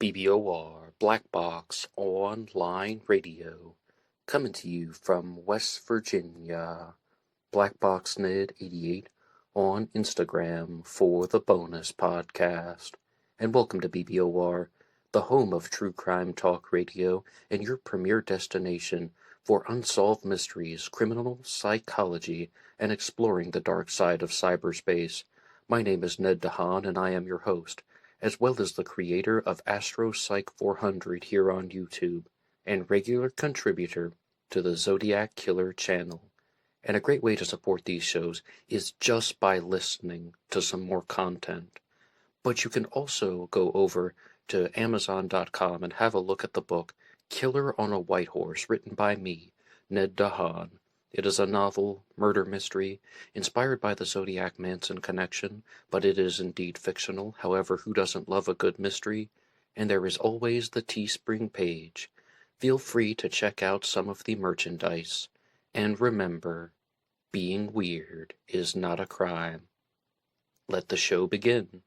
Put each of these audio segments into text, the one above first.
BBOR Black Box Online Radio, coming to you from West Virginia. BlackBoxNid88 on Instagram for the bonus podcast. And welcome to BBOR, the home of true crime talk radio and your premier destination for unsolved mysteries, criminal psychology, and exploring the dark side of cyberspace. My name is Ned DeHaan, and I am your host, as well as the creator of AstroPsych 400 here on YouTube, and regular contributor to the Zodiac Killer channel. And a great way to support these shows is just by listening to some more content. But you can also go over to Amazon.com and have a look at the book Killer on a White Horse, written by me, Ned DeHaan. It is a novel, murder mystery, inspired by the Zodiac Manson connection, but it is indeed fictional. However, who doesn't love a good mystery? And there is always the TeeSpring page. Feel free to check out some of the merchandise. And remember, being weird is not a crime. Let the show begin.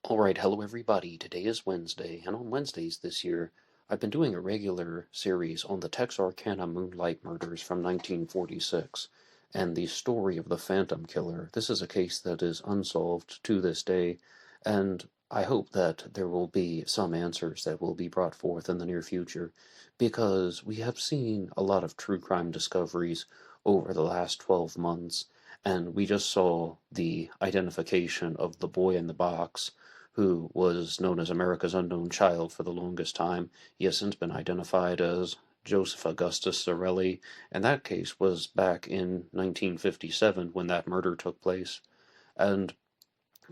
Alright, hello everybody. Today is Wednesday, and on Wednesdays this year, I've been doing a regular series on the Texarkana Moonlight murders from 1946, and the story of the Phantom Killer. This is a case that is unsolved to this day, and I hope that there will be some answers that will be brought forth in the near future, because we have seen a lot of true crime discoveries over the last 12 months, and we just saw the identification of the boy in the box, who was known as America's Unknown Child for the longest time. He has since been identified as Joseph Augustus Sorelli, and that case was back in 1957 when that murder took place. And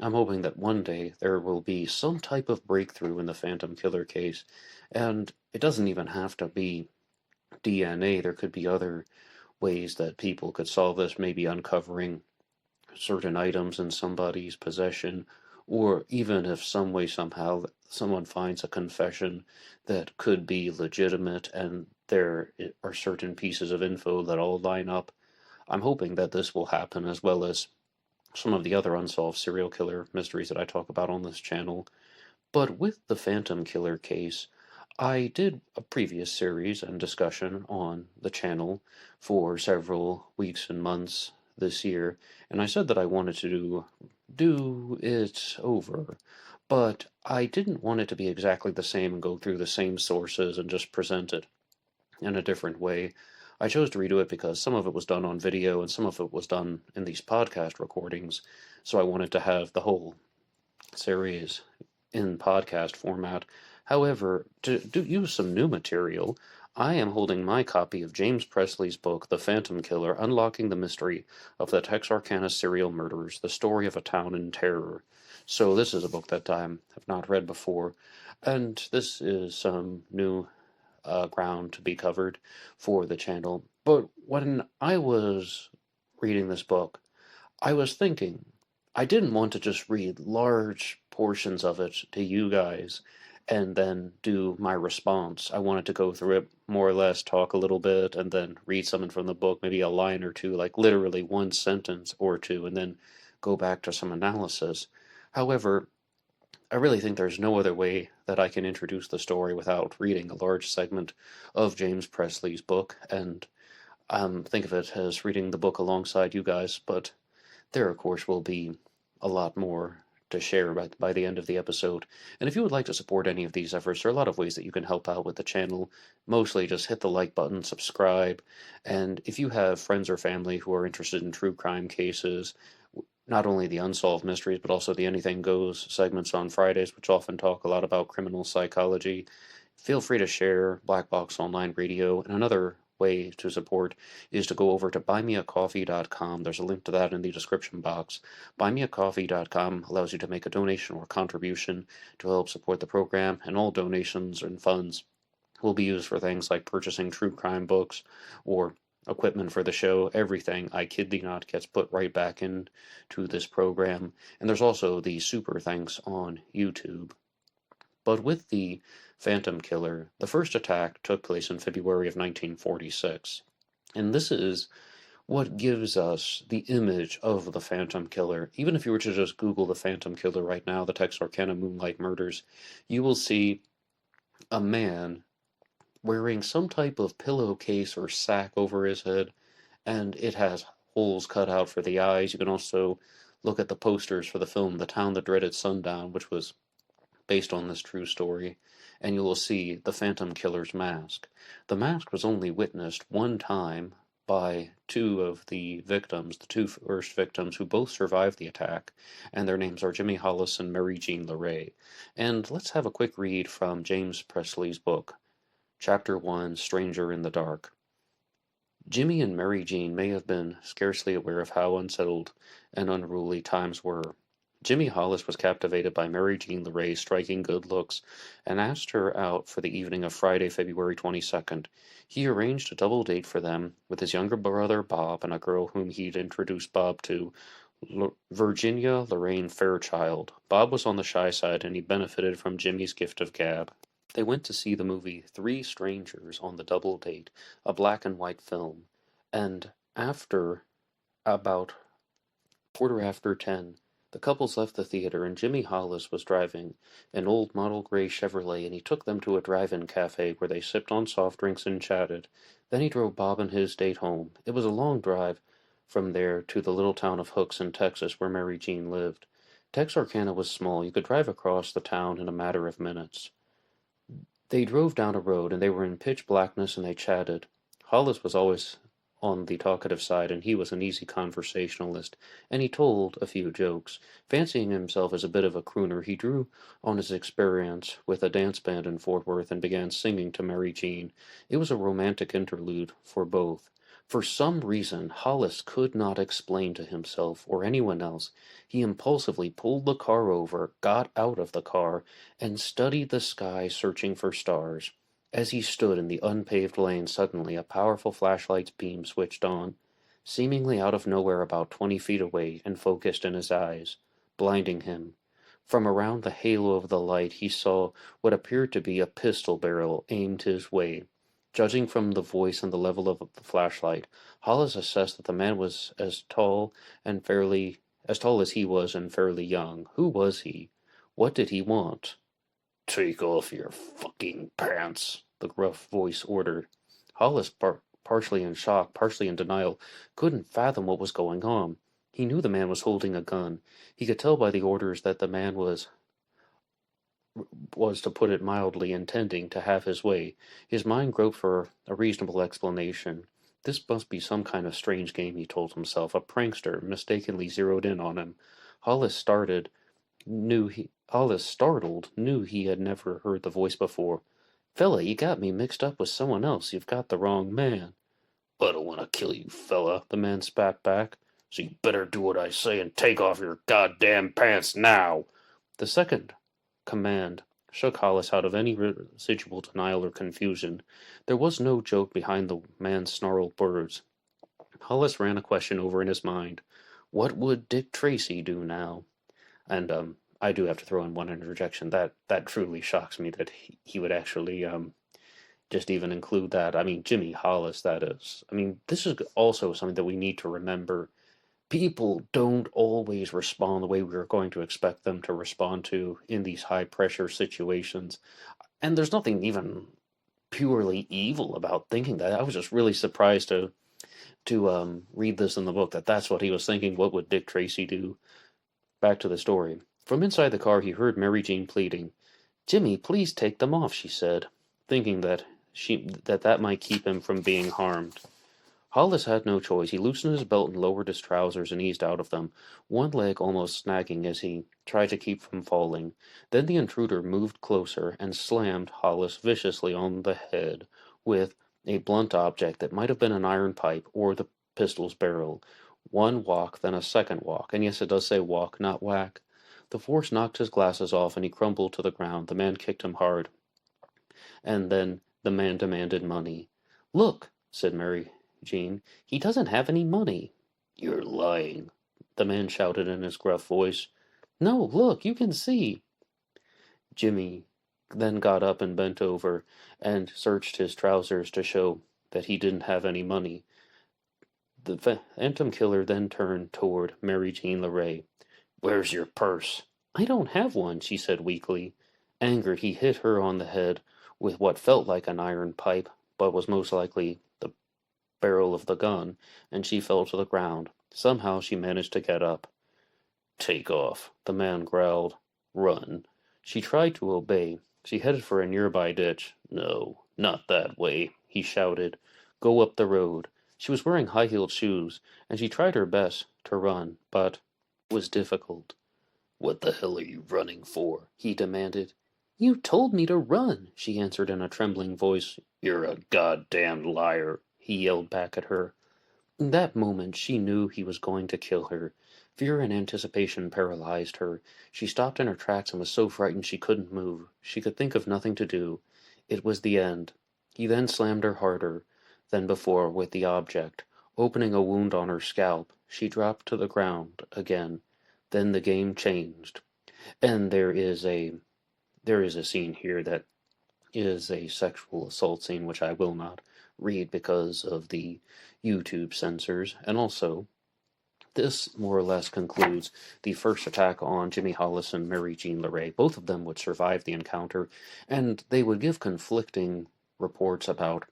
I'm hoping that one day there will be some type of breakthrough in the Phantom Killer case, and it doesn't even have to be DNA. There could be other ways that people could solve this, maybe uncovering certain items in somebody's possession, or even if some way, somehow, someone finds a confession that could be legitimate and there are certain pieces of info that all line up. I'm hoping that this will happen, as well as some of the other unsolved serial killer mysteries that I talk about on this channel. But with the Phantom Killer case, I did a previous series and discussion on the channel for several weeks and months this year, and I said that I wanted to do it over, but I didn't want it to be exactly the same and go through the same sources and just present it in a different way. I chose to redo it because some of it was done on video and some of it was done in these podcast recordings, so I wanted to have the whole series in podcast format. However, to use some new material, I am holding my copy of James Presley's book, The Phantom Killer, Unlocking the Mystery of the Texarkana Serial Murders, The Story of a Town in Terror. So this is a book that I have not read before, and this is some new ground to be covered for the channel. But when I was reading this book, I was thinking, I didn't want to just read large portions of it to you guys and then do my response. I wanted to go through it more or less, talk a little bit, and then read something from the book, maybe a line or two, like literally one sentence or two, and then go back to some analysis. However, I really think there's no other way that I can introduce the story without reading a large segment of James Presley's book, and think of it as reading the book alongside you guys, but there, of course, will be a lot more to share by the end of the episode. And if you would like to support any of these efforts, there are a lot of ways that you can help out with the channel. Mostly just hit the like button, subscribe, and if you have friends or family who are interested in true crime cases, not only the unsolved mysteries, but also the Anything Goes segments on Fridays, which often talk a lot about criminal psychology, feel free to share Black Box Online Radio. And another way to support is to go over to BuyMeACoffee.com. There's a link to that in the description box. BuyMeACoffee.com allows you to make a donation or contribution to help support the program, and all donations and funds will be used for things like purchasing true crime books or equipment for the show. Everything, I kid thee not, gets put right back into this program. And there's also the super thanks on YouTube. But with the Phantom Killer, the first attack took place in February of 1946. And this is what gives us the image of the Phantom Killer. Even if you were to just Google the Phantom Killer right now, the Texarkana Moonlight murders, you will see a man wearing some type of pillowcase or sack over his head, and it has holes cut out for the eyes. You can also look at the posters for the film The Town That Dreaded Sundown, which was based on this true story, and you will see the Phantom Killer's mask. The mask was only witnessed one time by two of the victims, the two first victims who both survived the attack, and their names are Jimmy Hollis and Mary Jean Larae. And let's have a quick read from James Presley's book, Chapter 1, Stranger in the Dark. Jimmy and Mary Jean may have been scarcely aware of how unsettled and unruly times were. Jimmy Hollis was captivated by Mary Jean Larae's striking good looks and asked her out for the evening of Friday, February 22nd. He arranged a double date for them with his younger brother Bob and a girl whom he'd introduced Bob to, Virginia Lorraine Fairchild. Bob was on the shy side and he benefited from Jimmy's gift of gab. They went to see the movie Three Strangers on the double date, a black and white film, and after about quarter after 10, the couples left the theater and Jimmy Hollis was driving an old model gray Chevrolet and he took them to a drive-in cafe where they sipped on soft drinks and chatted. Then he drove Bob and his date home. It was a long drive from there to the little town of Hooks in Texas where Mary Jean lived. Texarkana was small. You could drive across the town in a matter of minutes. They drove down a road and they were in pitch blackness and they chatted. Hollis was always on the talkative side, and he was an easy conversationalist, and he told a few jokes. Fancying himself as a bit of a crooner, he drew on his experience with a dance band in Fort Worth and began singing to Mary Jean. It was a romantic interlude for both. For some reason Hollis could not explain to himself or anyone else, he impulsively pulled the car over, got out of the car, and studied the sky searching for stars. As he stood in the unpaved lane, suddenly a powerful flashlight's beam switched on, seemingly out of nowhere about 20 feet away, and focused in his eyes, blinding him. From around the halo of the light he saw what appeared to be a pistol barrel aimed his way. Judging from the voice and the level of the flashlight, Hollis assessed that the man was as tall as he was and fairly young. Who was he? What did he want? "Take off your fucking pants," the gruff voice ordered. Hollis, partially in shock, partially in denial, couldn't fathom what was going on. He knew the man was holding a gun. He could tell by the orders that the man was, to put it mildly, intending to have his way. His mind groped for a reasonable explanation. This must be some kind of strange game, he told himself. A prankster mistakenly zeroed in on him. Hollis startled, knew he had never heard the voice before. "Fella, you got me mixed up with someone else. You've got the wrong man." "I don't want to kill you, fella," the man spat back. "So you better do what I say and take off your goddamn pants now." The second command shook Hollis out of any residual denial or confusion. There was no joke behind the man's snarled words. Hollis ran a question over in his mind. What would Dick Tracy do now? And I do have to throw in one interjection. That truly shocks me that he would actually just even include that. I mean, Jimmy Hollis, that is. I mean, this is also something that we need to remember. People don't always respond the way we are going to expect them to respond to in these high-pressure situations. And there's nothing even purely evil about thinking that. I was just really surprised to read this in the book, that's what he was thinking. What would Dick Tracy do? Back to the story. From inside the car, he heard Mary Jean pleading. "Jimmy, please take them off," she said, thinking that might keep him from being harmed. Hollis had no choice. He loosened his belt and lowered his trousers and eased out of them, one leg almost snagging as he tried to keep from falling. Then the intruder moved closer and slammed Hollis viciously on the head with a blunt object that might have been an iron pipe or the pistol's barrel. One walk, then a second walk, and yes, it does say walk, not whack. The force knocked his glasses off and he crumbled to the ground. The man kicked him hard. And then the man demanded money. "Look," said Mary Jean, "he doesn't have any money." "You're lying," the man shouted in his gruff voice. "No, look, you can see." Jimmy then got up and bent over and searched his trousers to show that he didn't have any money. The Phantom Killer then turned toward Mary Jean Larae. "Where's your purse?" "I don't have one," she said weakly. Angered, he hit her on the head with what felt like an iron pipe, but was most likely the barrel of the gun, and she fell to the ground. Somehow she managed to get up. "Take off," the man growled. "Run." She tried to obey. She headed for a nearby ditch. "No, not that way," he shouted. "Go up the road." She was wearing high-heeled shoes, and she tried her best to run, but it was difficult. "What the hell are you running for?" he demanded. "You told me to run," she answered in a trembling voice. "You're a goddamned liar," he yelled back at her. In that moment she knew he was going to kill her. Fear and anticipation paralyzed her. She stopped in her tracks and was so frightened she couldn't move. She could think of nothing to do. It was the end. He then slammed her harder than before with the object, opening a wound on her scalp. She dropped to the ground again. Then the game changed. And there is a scene here that is a sexual assault scene, which I will not read because of the YouTube censors. And also, this more or less concludes the first attack on Jimmy Hollis and Mary Jean Larae. Both of them would survive the encounter, and they would give conflicting reports about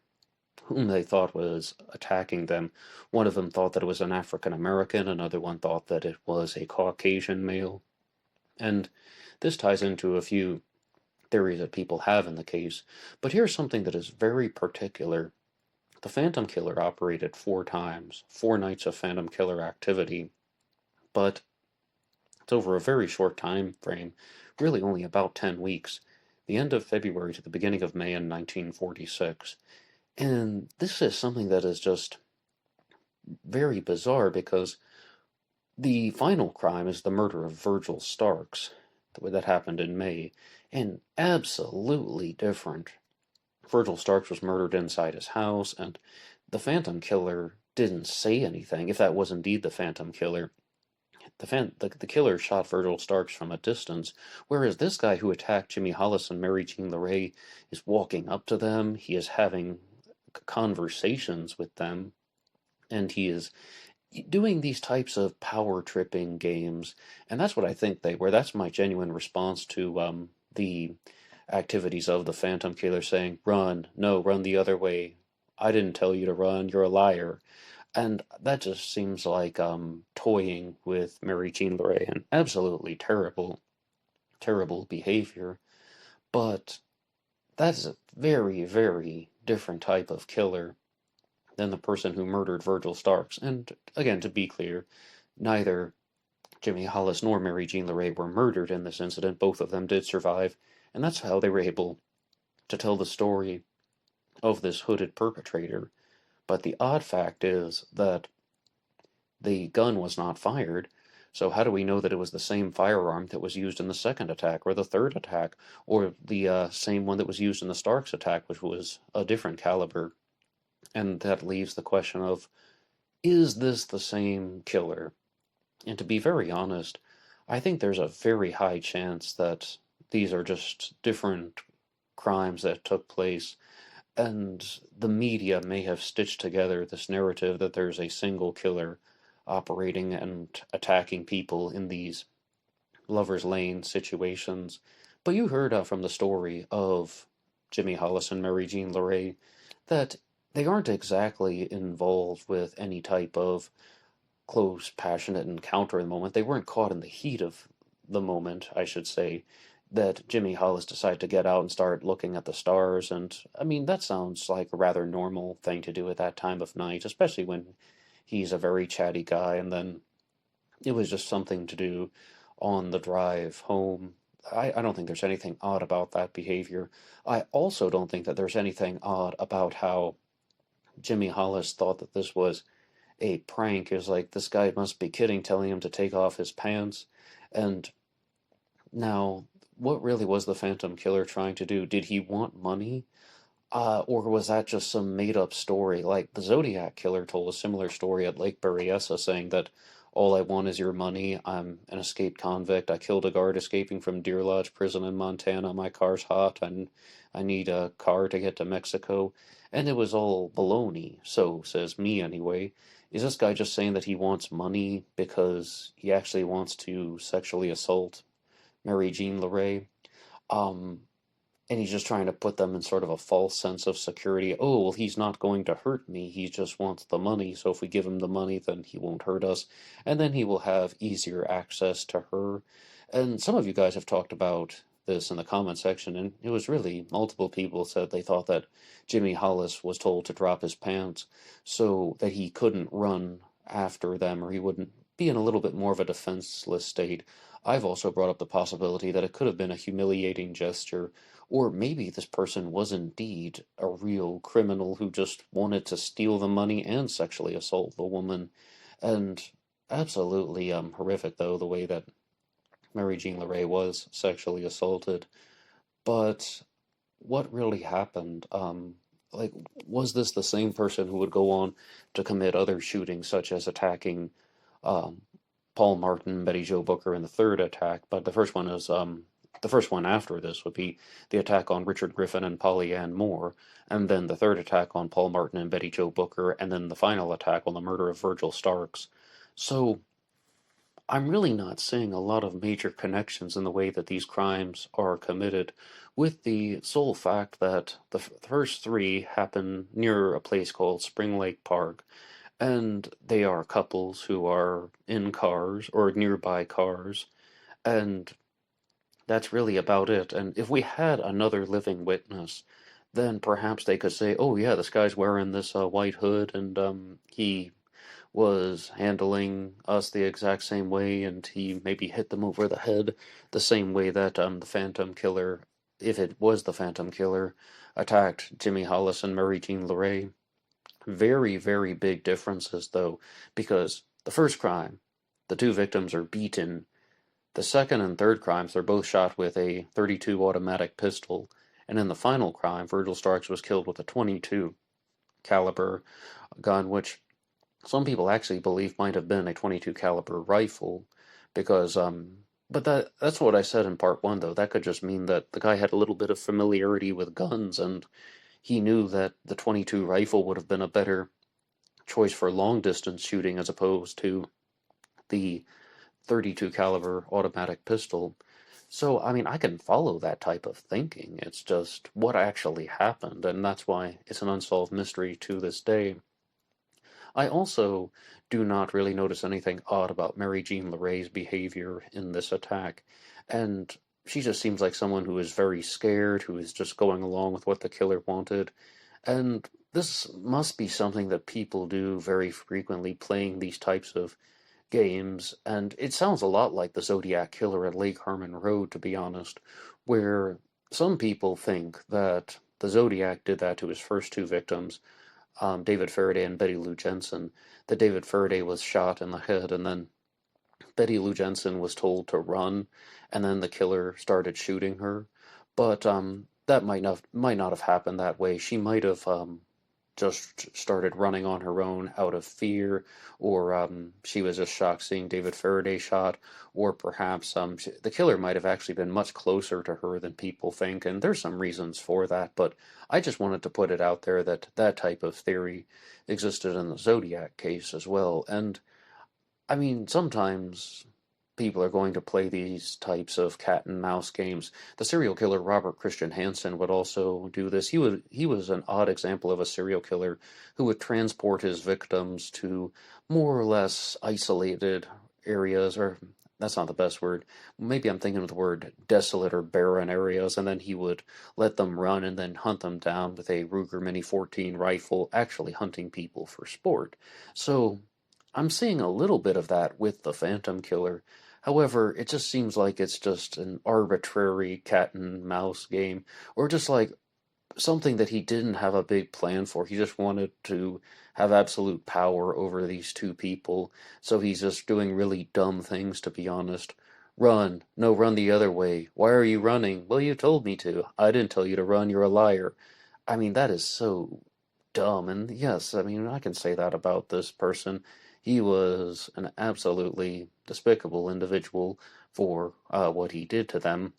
whom they thought was attacking them. One of them thought that it was an African American, another one thought that it was a Caucasian male. And this ties into a few theories that people have in the case. But here's something that is very particular. The Phantom Killer operated 4 times, 4 nights of Phantom Killer activity, but it's over a very short time frame, really only about 10 weeks, the end of February to the beginning of May in 1946. And this is something that is just very bizarre because the final crime is the murder of Virgil Starks, that happened in May, and absolutely different. Virgil Starks was murdered inside his house, and the Phantom Killer didn't say anything, if that was indeed the Phantom Killer. The killer shot Virgil Starks from a distance, whereas this guy who attacked Jimmy Hollis and Mary Jean Larae is walking up to them, he is having conversations with them, and he is doing these types of power tripping games, and that's what I think they were. That's my genuine response to the activities of the Phantom Killer, saying, "Run, no, run the other way. I didn't tell you to run, you're a liar." And that just seems like toying with Mary Jean Larae, and absolutely terrible, terrible behavior. But that's a very, very different type of killer than the person who murdered Virgil Starks. And again, to be clear, neither Jimmy Hollis nor Mary Jean Larae were murdered in this incident. Both of them did survive, and that's how they were able to tell the story of this hooded perpetrator. But the odd fact is that the gun was not fired, so how do we know that it was the same firearm that was used in the second attack, or the third attack, or the same one that was used in the Starks attack, which was a different caliber? And that leaves the question of, is this the same killer? And to be very honest, I think there's a very high chance that these are just different crimes that took place, and the media may have stitched together this narrative that there's a single killer operating and attacking people in these Lover's Lane situations. But you heard from the story of Jimmy Hollis and Mary Jean Larae that they aren't exactly involved with any type of close, passionate encounter in the moment. They weren't caught in the heat of the moment, I should say, that Jimmy Hollis decided to get out and start looking at the stars. And I mean, that sounds like a rather normal thing to do at that time of night, especially when he's a very chatty guy. And then it was just something to do on the drive home. I don't think there's anything odd about that behavior. I also don't think that there's anything odd about how Jimmy Hollis thought that this was a prank. It was like, this guy must be kidding, telling him to take off his pants. And now, what really was the Phantom Killer trying to do? Did he want money? Or was that just some made-up story? Like, the Zodiac Killer told a similar story at Lake Berryessa, saying that all I want is your money. I'm an escaped convict. I killed a guard escaping from Deer Lodge Prison in Montana. My car's hot, and I need a car to get to Mexico. And it was all baloney, so says me anyway. is this guy just saying that he wants money because he actually wants to sexually assault Mary Jean Larae? Um, and he's just trying to put them in sort of a false sense of security. Oh, well, he's not going to hurt me. He just wants the money. So if we give him the money, then he won't hurt us. And then he will have easier access to her. And some of you guys have talked about this in the comment section, and it was really multiple people said they thought that Jimmy Hollis was told to drop his pants so that he couldn't run after them or he wouldn't be in a little bit more of a defenseless state. I've also brought up the possibility that it could have been a humiliating gesture, or maybe this person was indeed a real criminal who just wanted to steal the money and sexually assault the woman. And absolutely horrific, though, the way that Mary Jean Larae was sexually assaulted. But what really happened? Like, was this the same person who would go on to commit other shootings, such as attacking um, Paul Martin, Betty Jo Booker in the third attack? But the first one after this would be the attack on Richard Griffin and Polly Ann Moore, and then the third attack on Paul Martin and Betty Jo Booker, and then the final attack on the murder of Virgil Starks. So I'm really not seeing a lot of major connections in the way that these crimes are committed, with the sole fact that the first three happen near a place called Spring Lake Park, and they are couples who are in cars or nearby cars, and that's really about it. And if we had another living witness, then perhaps they could say, "Oh yeah, this guy's wearing this white hood, and he was handling us the exact same way, and he maybe hit them over the head the same way that the Phantom Killer, if it was the Phantom Killer, attacked Jimmy Hollis and Mary Jean Larae." Very, very big differences, though, because the first crime, the two victims are beaten. The second and third crimes, they're both shot with a .32 automatic pistol, and in the final crime, Virgil Starks was killed with a .22 caliber gun, which some people actually believe might have been a .22 caliber rifle, because but that's what I said in part one, though. That could just mean that the guy had a little bit of familiarity with guns, and he knew that the .22 rifle would have been a better choice for long distance shooting as opposed to the .32 caliber automatic pistol. So, I mean, I can follow that type of thinking. It's just what actually happened, and that's why it's an unsolved mystery to this day. I also do not really notice anything odd about Mary Jean Larae's behavior in this attack, and she just seems like someone who is very scared, who is just going along with what the killer wanted. And this must be something that people do very frequently, playing these types of games, and it sounds a lot like the Zodiac Killer at Lake Herman Road, to be honest, where some people think that the Zodiac did that to his first two victims, David Faraday and Betty Lou Jensen, that David Faraday was shot in the head, and then Betty Lou Jensen was told to run, and then the killer started shooting her. But that might not have happened that way. She might have just started running on her own out of fear, or she was just shocked seeing David Faraday shot, or perhaps the killer might have actually been much closer to her than people think, and there's some reasons for that, but I just wanted to put it out there that that type of theory existed in the Zodiac case as well. And I mean, sometimes people are going to play these types of cat and mouse games. The serial killer Robert Christian Hansen would also do this. He was an odd example of a serial killer who would transport his victims to more or less isolated areas, or that's not the best word. Maybe I'm thinking of the word desolate or barren areas, and then he would let them run and then hunt them down with a Ruger Mini 14 rifle, actually hunting people for sport. So I'm seeing a little bit of that with the Phantom Killer. However, it just seems like it's just an arbitrary cat and mouse game, or just like something that he didn't have a big plan for. He just wanted to have absolute power over these two people, so he's just doing really dumb things, to be honest. Run. No, run the other way. Why are you running? Well, you told me to. I didn't tell you to run. You're a liar. I mean, that is so dumb. And yes, I mean, I can say that about this person. He was an absolutely despicable individual for what he did to them.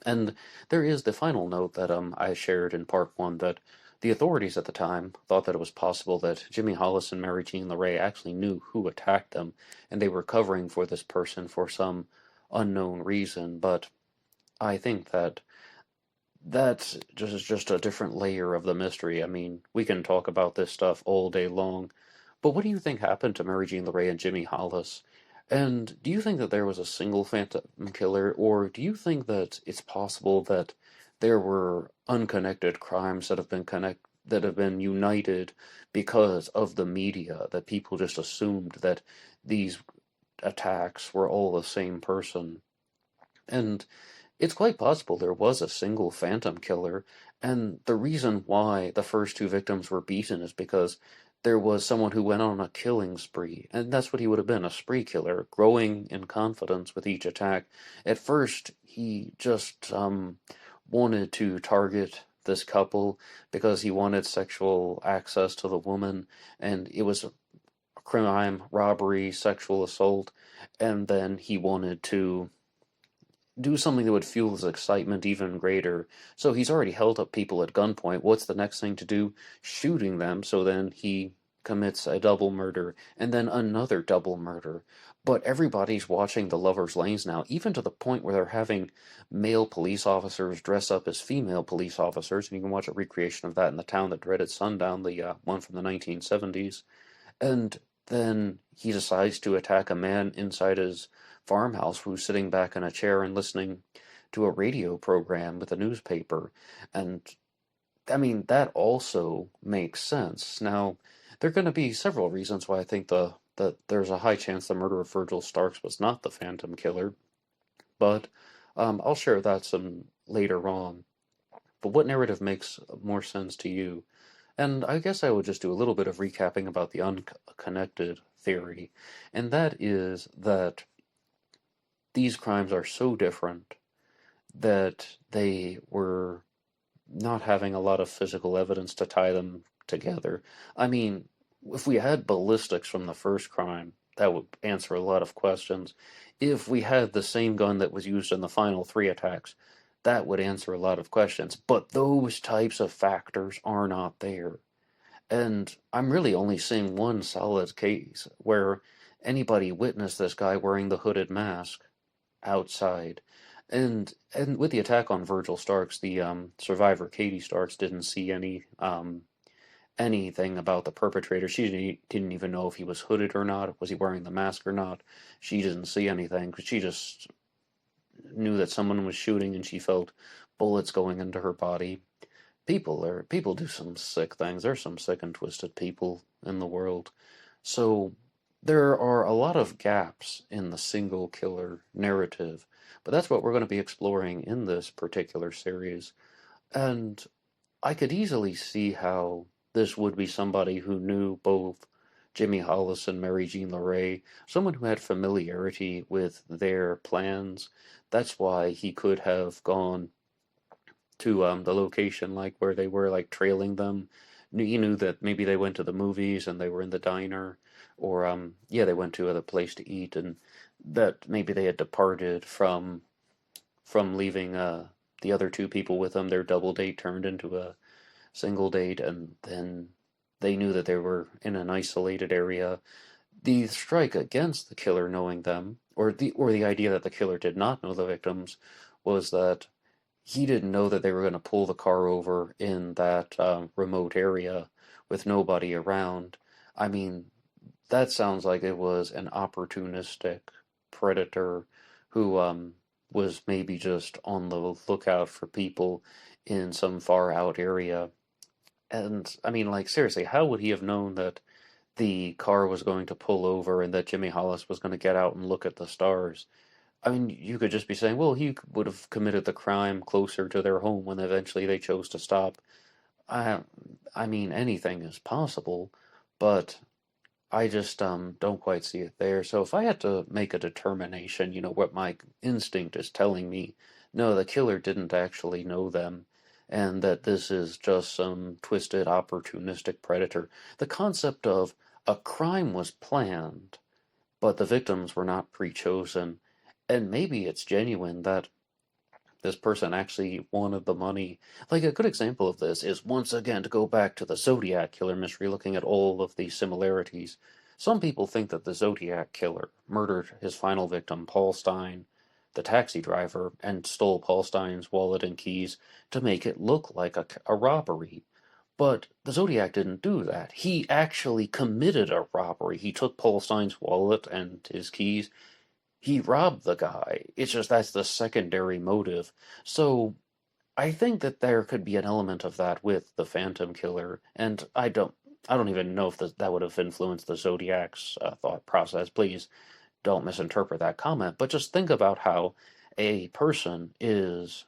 And there is the final note that I shared in part one, that The authorities at the time thought that it was possible that Jimmy Hollis and Mary Jean Larae actually knew who attacked them, and they were covering for this person for some unknown reason, but I think that that's just a different layer of the mystery. I mean, we can talk about this stuff all day long, but what do you think happened to Mary Jean Larae and Jimmy Hollis? And do you think that there was a single phantom killer, or do you think that it's possible that there were unconnected crimes that have been united because of the media, that people just assumed that these attacks were all the same person? And it's quite possible there was a single phantom killer, and the reason why the first two victims were beaten is because there was someone who went on a killing spree, and that's what he would have been, a spree killer, growing in confidence with each attack. At first, he just wanted to target this couple because he wanted sexual access to the woman, and it was a crime, robbery, sexual assault, and then he wanted to do something that would fuel his excitement even greater. So he's already held up people at gunpoint. What's the next thing to do? Shooting them. So then he commits a double murder and then another double murder. But everybody's watching the lovers' lanes now, even to the point where they're having male police officers dress up as female police officers. And you can watch a recreation of that in The Town That Dreaded Sundown, the one from the 1970s. And then he decides to attack a man inside his farmhouse who's sitting back in a chair and listening to a radio program with a newspaper. And I mean, that also makes sense. Now, there are going to be several reasons why I think that there's a high chance the murder of Virgil Starks was not the Phantom Killer, but I'll share that some later on. But what narrative makes more sense to you? And I guess I would just do a little bit of recapping about the unconnected theory, and that is that these crimes are so different that they were not having a lot of physical evidence to tie them together. I mean, if we had ballistics from the first crime, that would answer a lot of questions. If we had the same gun that was used in the final three attacks, that would answer a lot of questions. But those types of factors are not there. And I'm really only seeing one solid case where anybody witnessed this guy wearing the hooded mask outside. And with the attack on Virgil Starks, the survivor Katie Starks didn't see anything about the perpetrator. She didn't even know if he was hooded or not, was he wearing the mask or not. She didn't see anything because she just knew that someone was shooting and she felt bullets going into her body. People do some sick things. There's some sick and twisted people in the world. So there are a lot of gaps in the single killer narrative, but that's what we're going to be exploring in this particular series. And I could easily see how this would be somebody who knew both Jimmy Hollis and Mary Jean Larae, someone who had familiarity with their plans. That's why he could have gone to the location like where they were like trailing them. He knew that maybe they went to the movies and they were in the diner, or yeah, they went to a place to eat, and that maybe they had departed from leaving the other two people with them. Their double date turned into a single date, and then they knew that they were in an isolated area. The strike against the killer knowing them, or the idea that the killer did not know the victims, was that he didn't know that they were going to pull the car over in that remote area with nobody around. I mean, that sounds like it was an opportunistic predator who was maybe just on the lookout for people in some far out area. And I mean, like, seriously, how would he have known that the car was going to pull over and that Jimmy Hollis was going to get out and look at the stars? I mean, you could just be saying, well, he would have committed the crime closer to their home when eventually they chose to stop. I, I mean, anything is possible, but I just don't quite see it there. So if I had to make a determination, what my instinct is telling me, no, the killer didn't actually know them, and that this is just some twisted, opportunistic predator. The concept of a crime was planned, but the victims were not pre-chosen, and maybe it's genuine that this person actually wanted the money. Like, a good example of this is, once again, to go back to the Zodiac Killer mystery, looking at all of the similarities. Some people think that the Zodiac Killer murdered his final victim, Paul Stein, the taxi driver, and stole Paul Stein's wallet and keys to make it look like a robbery. But the Zodiac didn't do that. He actually committed a robbery. He took Paul Stein's wallet and his keys. He robbed the guy. It's just that's the secondary motive. So I think that there could be an element of that with the Phantom Killer, and I don't even know if that would have influenced the Zodiac's thought process. Please don't misinterpret that comment, but just think about how a person is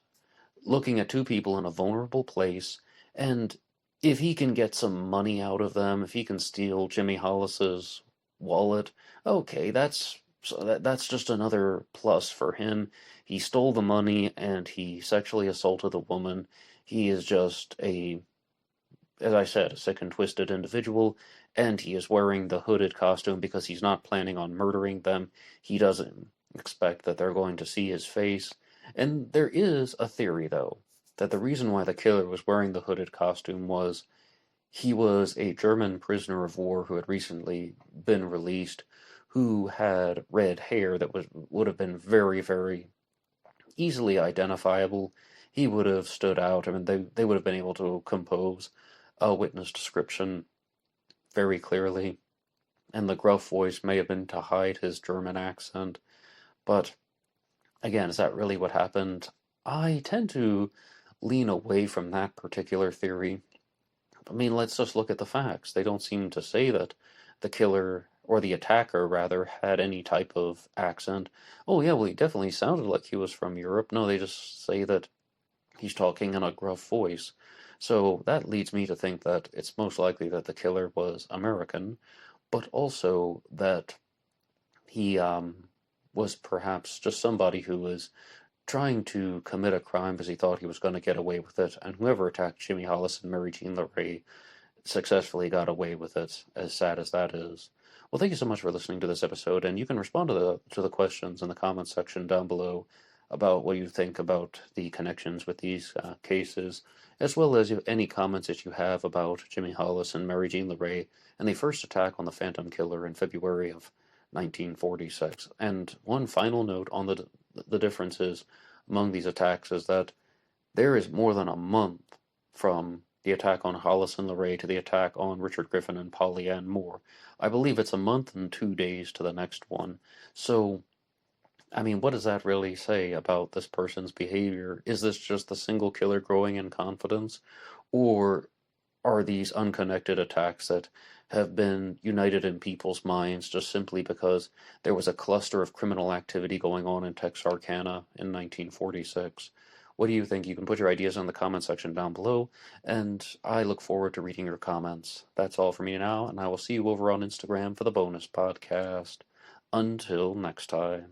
looking at two people in a vulnerable place, and if he can get some money out of them, if he can steal Jimmy Hollis's wallet, okay, that's just another plus for him. He stole the money and he sexually assaulted a woman. He is just as I said, a sick and twisted individual, and he is wearing the hooded costume because he's not planning on murdering them. He doesn't expect that they're going to see his face. And there is a theory, though, that the reason why the killer was wearing the hooded costume was he was a German prisoner of war who had recently been released, who had red hair that would have been very, very easily identifiable. He would have stood out. I mean, they would have been able to compose a witness description very clearly, and the gruff voice may have been to hide his German accent. But again, is that really what happened? I tend to lean away from that particular theory. I mean, let's just look at the facts. They don't seem to say that the killer, or the attacker rather, had any type of accent. Oh, yeah, well, he definitely sounded like he was from Europe. No, they just say that he's talking in a gruff voice. So that leads me to think that it's most likely that the killer was American, but also that he was perhaps just somebody who was trying to commit a crime because he thought he was going to get away with it, and whoever attacked Jimmy Hollis and Mary Jean Larae successfully got away with it, as sad as that is. Well, thank you so much for listening to this episode, and you can respond to the questions in the comments section down below about what you think about the connections with these cases, as well as any comments that you have about Jimmy Hollis and Mary Jean Larae and the first attack on the Phantom Killer in February of 1946. And one final note on the differences among these attacks is that there is more than a month from the attack on Hollis and Larae to the attack on Richard Griffin and Polly Ann Moore. I believe it's a month and 2 days to the next one. So, I mean, what does that really say about this person's behavior? Is this just the single killer growing in confidence? Or are these unconnected attacks that have been united in people's minds just simply because there was a cluster of criminal activity going on in Texarkana in 1946? What do you think? You can put your ideas in the comment section down below, and I look forward to reading your comments. That's all for me now, and I will see you over on Instagram for the bonus podcast. Until next time.